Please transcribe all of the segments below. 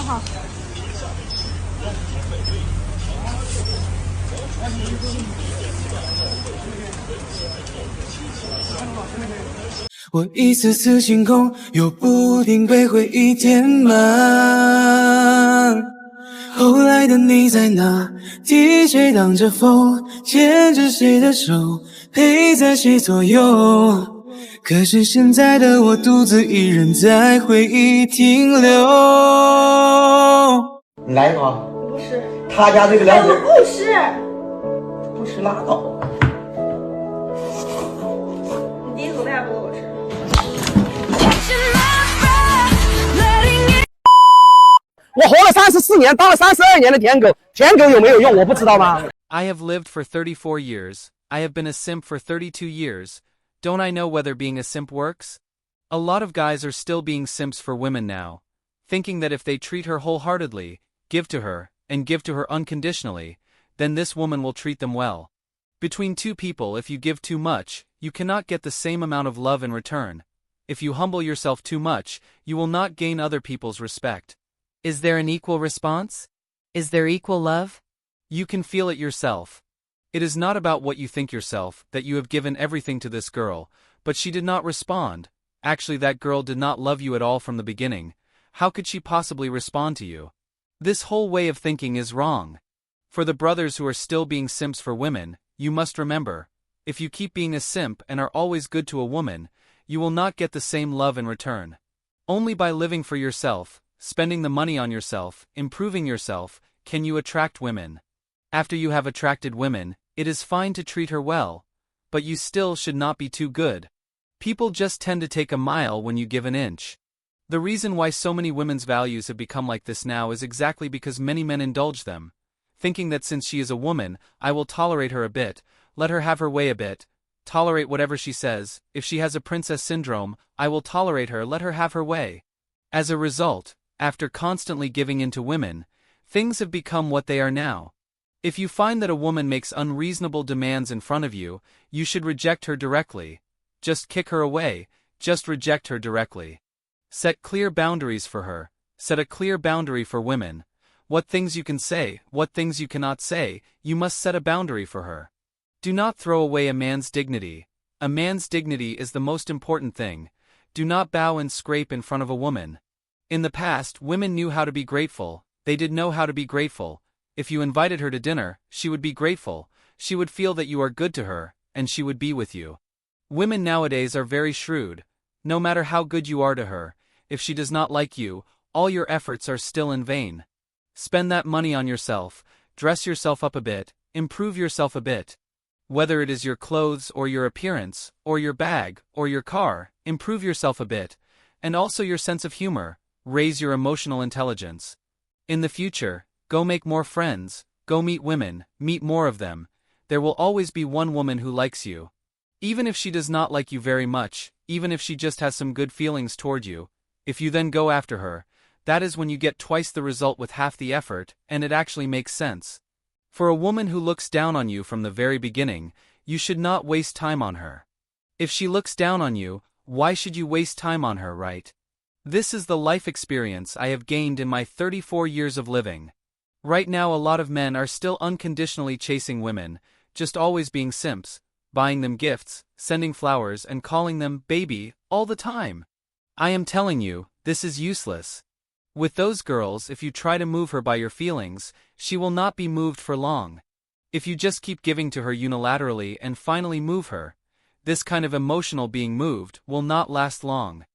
好。我一次次清空，又不停被回忆填满。后来的你在哪？替谁挡着风？牵着谁的手？陪在谁左右？可是现在的我独自一人在回忆停留。你来一个？不是。他家这个凉水。不是。不吃拉倒。你第一口为啥不给我吃？我活了34年，当了32年的舔狗，舔狗有没有用？我不知道吗 I have lived for 34 years. I have been a simp for 32 years. Don't I know whether being a simp works? A lot of guys are still being simps for women now, thinking that if they treat her wholeheartedly, give to her, and give to her unconditionally, then this woman will treat them well. Between two people, if you give too much, you cannot get the same amount of love in return. If you humble yourself too much, you will not gain other people's respect. Is there an equal response? Is there equal love? You can feel it yourself. It is not about what you think yourself, that you have given everything to this girl, but she did not respond. Actually, that girl did not love you at all from the beginning. How could she possibly respond to you? This whole way of thinking is wrong. For the brothers who are still being simps for women, you must remember, if you keep being a simp and are always good to a woman, you will not get the same love in return. Only by living for yourself, spending the money on yourself, improving yourself, can you attract women. After you have attracted women, it is fine to treat her well, but you still should not be too good. People just tend to take a mile when you give an inch. The reason why so many women's values have become like this now is exactly because many men indulge them, thinking that since she is a woman, I will tolerate her a bit, let her have her way a bit, tolerate whatever she says. If she has a princess syndrome, I will tolerate her, let her have her way. As a result, after constantly giving in to women, things have become what they are now. If you find that a woman makes unreasonable demands in front of you, you should reject her directly. Just kick her away, just reject her directly. Set clear boundaries for her, set a clear boundary for women. What things you can say, what things you cannot say, you must set a boundary for her. Do not throw away a man's dignity. A man's dignity is the most important thing. Do not bow and scrape in front of a woman. In the past, women knew how to be grateful, they did know how to be grateful. If you invited her to dinner, she would be grateful, she would feel that you are good to her, and she would be with you. Women nowadays are very shrewd. No matter how good you are to her, if she does not like you, all your efforts are still in vain. Spend that money on yourself, dress yourself up a bit, improve yourself a bit. Whether it is your clothes or your appearance, or your bag, or your car, improve yourself a bit, and also your sense of humor. Raise your emotional intelligence. In the future, go make more friends, go meet women, meet more of them. There will always be one woman who likes you. Even if she does not like you very much, even if she just has some good feelings toward you, if you then go after her, that is when you get twice the result with half the effort, and it actually makes sense. For a woman who looks down on you from the very beginning, you should not waste time on her. If she looks down on you, why should you waste time on her, right? This is the life experience I have gained in my 34 years of living. Right now a lot of men are still unconditionally chasing women, just always being simps, buying them gifts, sending flowers and calling them baby all the time. I am telling you, this is useless. With those girls, if you try to move her by your feelings, she will not be moved for long. If you just keep giving to her unilaterally and finally move her, this kind of emotional being moved will not last long.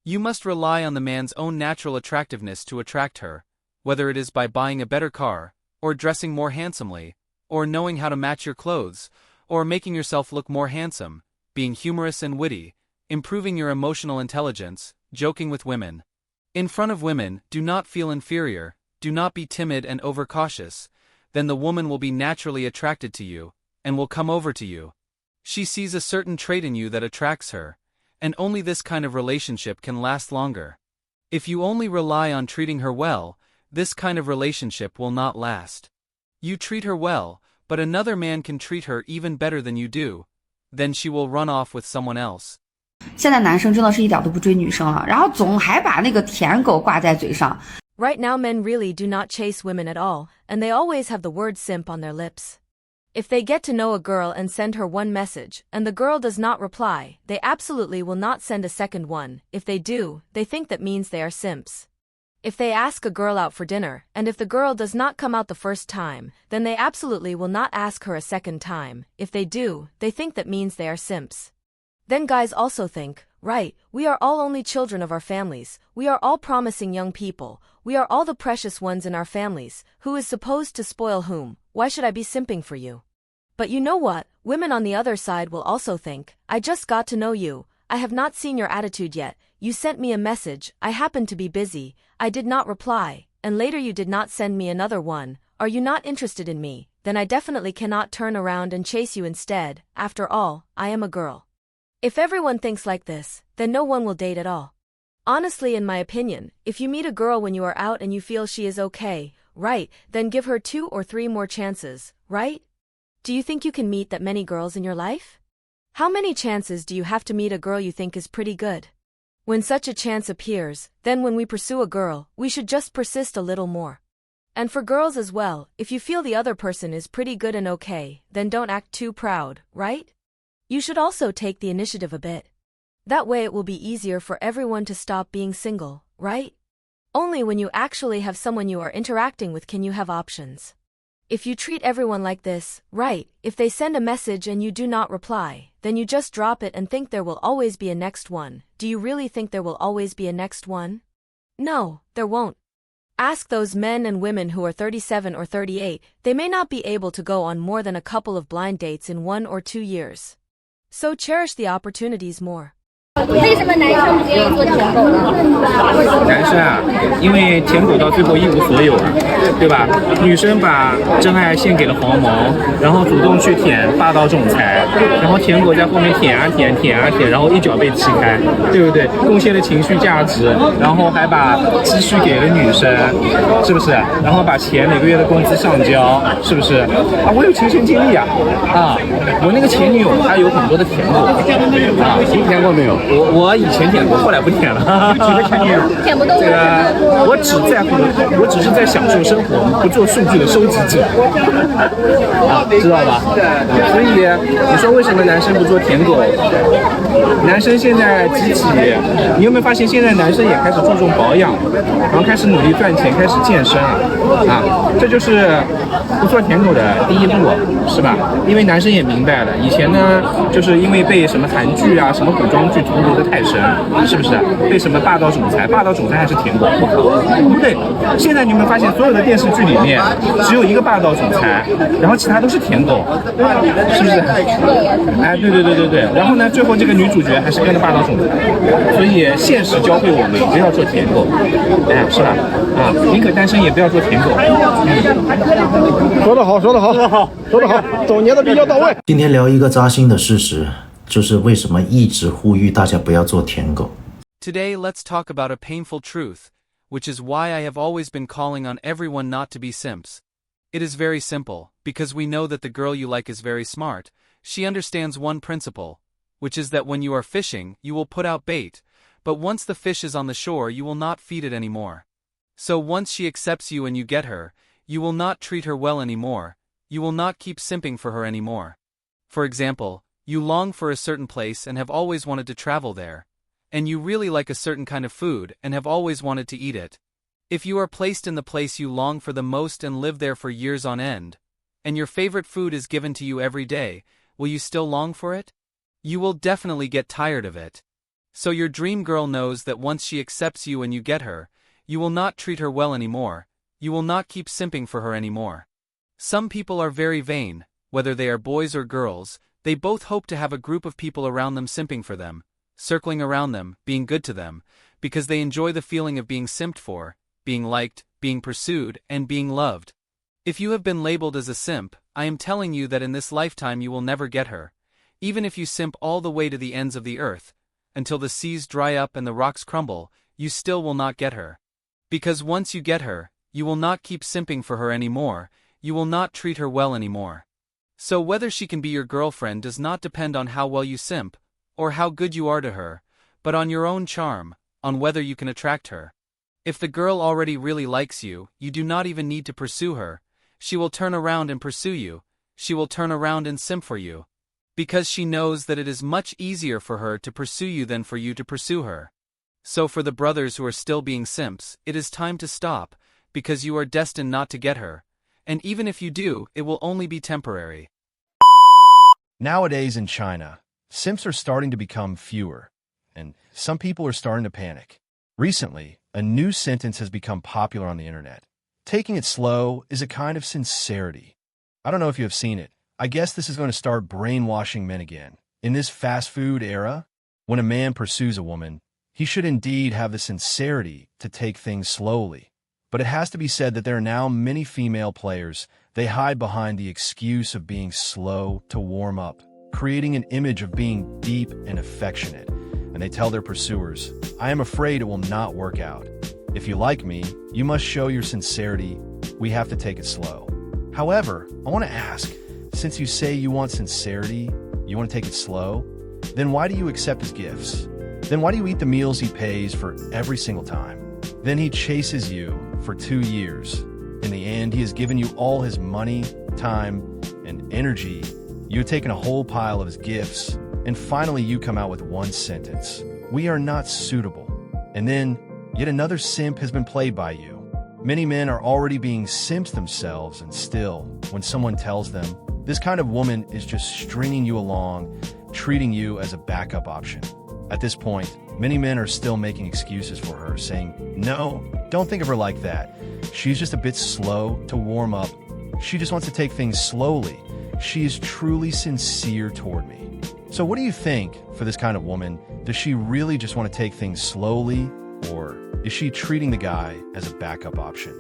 You must rely on the man's own natural attractiveness to attract her, whether it is by buying a better car, or dressing more handsomely, or knowing how to match your clothes, or making yourself look more handsome, being humorous and witty, improving your emotional intelligence, joking with women. In front of women, do not feel inferior, do not be timid and overcautious, then the woman will be naturally attracted to you, and will come over to you. She sees a certain trait in you that attracts her, and only this kind of relationship can last longer. If you only rely on treating her well, this kind of relationship will not last. You treat her well, but another man can treat her even better than you do, then she will run off with someone else. 现在男生真的是一点都不追女生了，然后总还把那个舔狗挂在嘴上。Right now men really do not chase women at all, and they always have the word simp on their lips. If they get to know a girl and send her one message, and the girl does not reply, they absolutely will not send a second one. If they do, they think that means they are simps. If they ask a girl out for dinner, and if the girl does not come out the first time, then they absolutely will not ask her a second time. If they do, they think that means they are simps. Then guys also think, right, we are all only children of our families, we are all promising young people, we are all the precious ones in our families, who is supposed to spoil whom, why should I be simping for you? But you know what, women on the other side will also think, I just got to know you, I have not seen your attitude yet, you sent me a message, I happened to be busy, I did not reply, and later you did not send me another one, are you not interested in me, then I definitely cannot turn around and chase you instead, after all, I am a girl. If everyone thinks like this, then no one will date at all. Honestly, in my opinion, if you meet a girl when you are out and you feel she is okay, right, then give her 2 or 3 more chances, right? Do you think you can meet that many girls in your life? How many chances do you have to meet a girl you think is pretty good? When such a chance appears, then when we pursue a girl, we should just persist a little more. And for girls as well, if you feel the other person is pretty good and okay, then don't act too proud, right? You should also take the initiative a bit. That way it will be easier for everyone to stop being single, right? Only when you actually have someone you are interacting with can you have options. If you treat everyone like this, right, if they send a message and you do not reply, then you just drop it and think there will always be a next one. Do you really think there will always be a next one? No, there won't. Ask those men and women who are 37 or 38, they may not be able to go on more than a couple of blind dates in 1 or 2 years. So cherish the opportunities more. 为什么男生不愿意做舔狗呢？男生啊，因为舔狗到最后一无所有了，对吧？女生把真爱献给了黄毛，然后主动去舔霸道总裁，然后舔狗在后面舔啊舔，舔啊舔，然后一脚被踢开，对不对？贡献了情绪价值，然后还把积蓄给了女生，是不是？然后把钱每个月的工资上交，是不是？啊，我有亲身经历啊，我那个前女友她有很多的舔狗啊，你舔过没有？我以前舔过，后来不舔了。几个前女友？舔不动这个我只在乎，我只是在享受生活，不做数据的收集者。啊，知道吧？所以你说为什么男生不做舔狗？男生现在集体，你有没有发现现在男生也开始注重保养，然后开始努力赚钱，开始健身了啊？这就是不做舔狗的第一步，是吧？因为男生也明白了，以前呢，就是因为被什么韩剧啊、什么古装剧荼毒的太深，是不是？被什么霸道总裁还是舔狗？不对，现在你有没有发现，所有的电视剧里面只有一个霸道总裁，然后其他都是舔狗，是不是？哎，对。然后呢，最后这个女主角还是跟着霸道总裁，所以现实教会我们不要做舔狗，哎，是吧？啊，宁可单身也不要做舔狗。说得好，总结的比较到位。今天聊一个扎心的事实，就是为什么一直呼吁大家不要做舔狗。Today let's talk about a painful truth, which is why I have always been calling on everyone not to be simps. It is very simple, because we know that the girl you like is very smart. She understands one principle, which is that when you are fishing, you will put out bait, but once the fish is on the shore you will not feed it anymore. So once she accepts you and you get her, you will not treat her well anymore, you will not keep simping for her anymore. For example, you long for a certain place and have always wanted to travel there. And you really like a certain kind of food and have always wanted to eat it. If you are placed in the place you long for the most and live there for years on end, and your favorite food is given to you every day, will you still long for it? You will definitely get tired of it. So your dream girl knows that once she accepts you and you get her, you will not treat her well anymore, you will not keep simping for her anymore. Some people are very vain, whether they are boys or girls, they both hope to have a group of people around them simping for them, circling around them, being good to them, because they enjoy the feeling of being simped for, being liked, being pursued, and being loved. If you have been labeled as a simp, I am telling you that in this lifetime you will never get her, even if you simp all the way to the ends of the earth, until the seas dry up and the rocks crumble, you still will not get her. Because once you get her, you will not keep simping for her anymore, you will not treat her well anymore. So whether she can be your girlfriend does not depend on how well you simp, or how good you are to her, but on your own charm, on whether you can attract her. If the girl already really likes you, you do not even need to pursue her. She will turn around and pursue you. She will turn around and simp for you. Because she knows that it is much easier for her to pursue you than for you to pursue her. So for the brothers who are still being simps, it is time to stop, because you are destined not to get her. And even if you do, it will only be temporary. Nowadays in China, simps are starting to become fewer, and some people are starting to panic. Recently, a new sentence has become popular on the internet. Taking it slow is a kind of sincerity. I don't know if you have seen it. I guess this is going to start brainwashing men again. In this fast food era, when a man pursues a woman, he should indeed have the sincerity to take things slowly. But it has to be said that there are now many female players. They hide behind the excuse of being slow to warm up, creating an image of being deep and affectionate. And they tell their pursuers, I am afraid it will not work out. If you like me, you must show your sincerity. We have to take it slow. However, I want to ask, since you say you want sincerity, you want to take it slow, then why do you accept his gifts? Then why do you eat the meals he pays for every single time? Then he chases you for 2 years. In the end, he has given you all his money, time, and energy. You have taken a whole pile of his gifts, and finally you come out with one sentence. We are not suitable. And then, yet another simp has been played by you. Many men are already being simps themselves, and still, when someone tells them, this kind of woman is just stringing you along, treating you as a backup option. At this point, many men are still making excuses for her, saying, no, don't think of her like that. She's just a bit slow to warm up. She just wants to take things slowly. She is truly sincere toward me. So what do you think for this kind of woman? Does she really just want to take things slowly, or is she treating the guy as a backup option?